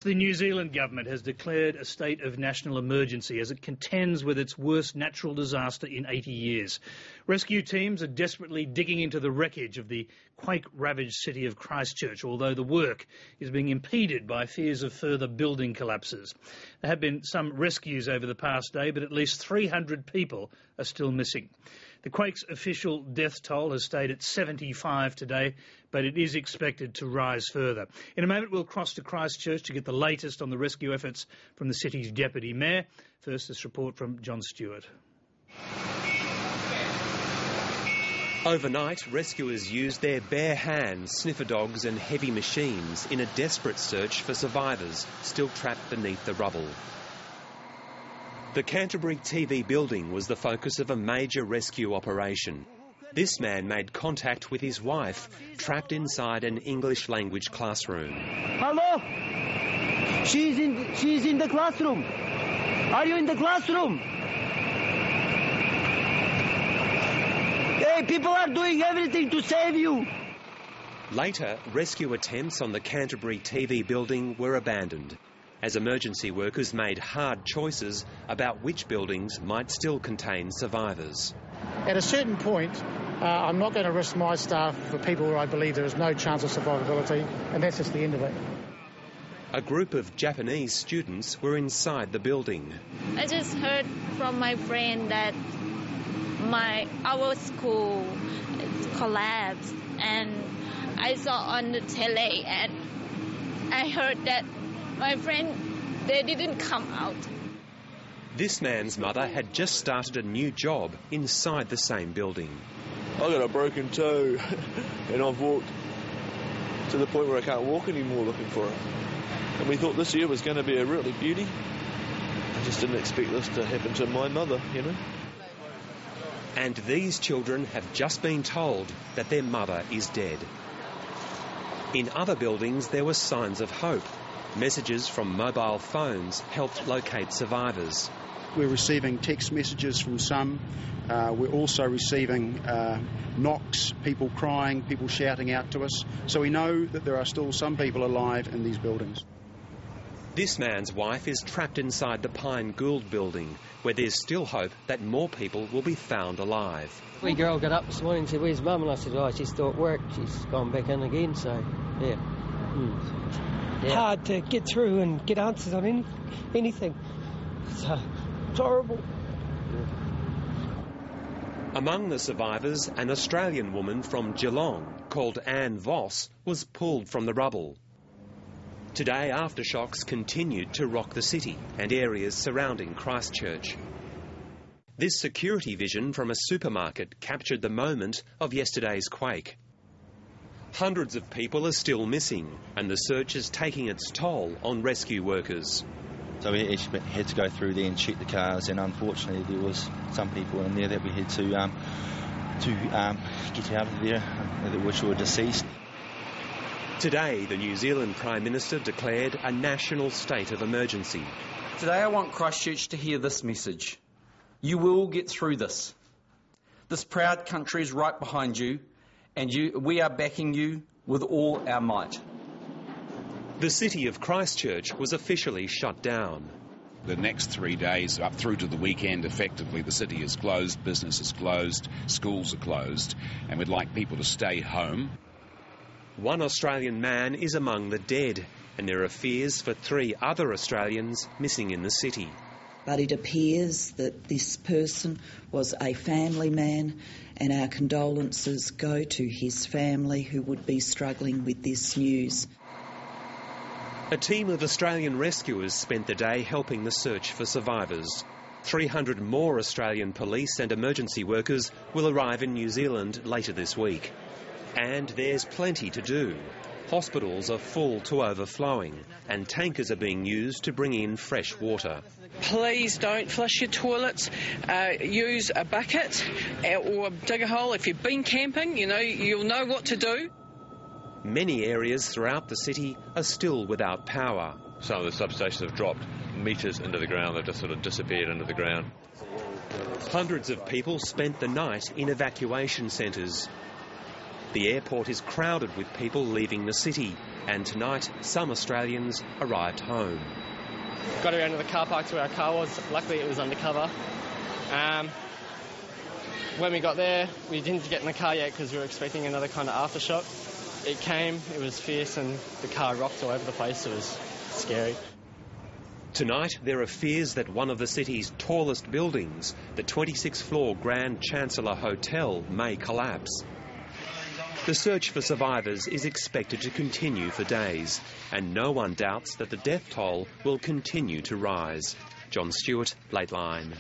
The New Zealand government has declared a state of national emergency as it contends with its worst natural disaster in 80 years. Rescue teams are desperately digging into the wreckage of the quake-ravaged city of Christchurch, although the work is being impeded by fears of further building collapses. There have been some rescues over the past day, but at least 300 people are still missing. The quake's official death toll has stayed at 75 today, but it is expected to rise further. In a moment, we'll cross to Christchurch to get the latest on the rescue efforts from the city's Deputy Mayor. First, this report from John Stewart. Overnight, rescuers used their bare hands, sniffer dogs and heavy machines in a desperate search for survivors still trapped beneath the rubble. The Canterbury TV building was the focus of a major rescue operation. This man made contact with his wife, trapped inside an English language classroom. Hello? She's in the classroom. Are you in the classroom? Hey, people are doing everything to save you. Later, rescue attempts on the Canterbury TV building were abandoned, as emergency workers made hard choices about which buildings might still contain survivors. At a certain point, I'm not going to risk my staff for people where I believe there is no chance of survivability, and that's just the end of it. A group of Japanese students were inside the building. I just heard from my friend that our school collapsed, and I saw on the tele, and I heard that my friend, they didn't come out. This man's mother had just started a new job inside the same building. I got a broken toe and I've walked to the point where I can't walk anymore looking for it. And we thought this year was going to be a really beauty. I just didn't expect this to happen to my mother, you know. And these children have just been told that their mother is dead. In other buildings, there were signs of hope. Messages from mobile phones helped locate survivors. We're receiving text messages from some. We're also receiving knocks, people crying, people shouting out to us. So we know that there are still some people alive in these buildings. This man's wife is trapped inside the Pine Gould building, where there's still hope that more people will be found alive. The girl got up this morning and said, "Where's Mum?" And I said, "Oh, she's still at work. She's gone back in again." So, yeah. Yeah. Hard to get through and get answers on anything. So, it's horrible. Among the survivors, an Australian woman from Geelong called Anne Voss was pulled from the rubble. Today, aftershocks continued to rock the city and areas surrounding Christchurch. This security vision from a supermarket captured the moment of yesterday's quake. Hundreds of people are still missing, and the search is taking its toll on rescue workers. So we actually had to go through there and check the cars, and unfortunately there was some people in there that we had to get out of there, which were deceased. Today, the New Zealand Prime Minister declared a national state of emergency. Today I want Christchurch to hear this message. You will get through this. This proud country is right behind you, and we are backing you with all our might. The city of Christchurch was officially shut down. The next 3 days, up through to the weekend, effectively the city is closed, business is closed, schools are closed, and we'd like people to stay home. One Australian man is among the dead, and there are fears for 3 other Australians missing in the city. But it appears that this person was a family man, and our condolences go to his family who would be struggling with this news. A team of Australian rescuers spent the day helping the search for survivors. 300 more Australian police and emergency workers will arrive in New Zealand later this week. And there's plenty to do. Hospitals are full to overflowing, and tankers are being used to bring in fresh water. Please don't flush your toilets. Use a bucket or dig a hole. If you've been camping, you'll know what to do. Many areas throughout the city are still without power. Some of the substations have dropped metres into the ground. They've just sort of disappeared into the ground. Hundreds of people spent the night in evacuation centres. The airport is crowded with people leaving the city, and tonight some Australians arrived home. Got around to the car park to where our car was. Luckily it was undercover. When we got there, we didn't get in the car yet because we were expecting another kind of aftershock. It came, it was fierce, and the car rocked all over the place. It was scary. Tonight there are fears that one of the city's tallest buildings, the 26th-floor Grand Chancellor Hotel, may collapse. The search for survivors is expected to continue for days, and no one doubts that the death toll will continue to rise. John Stewart, Lateline.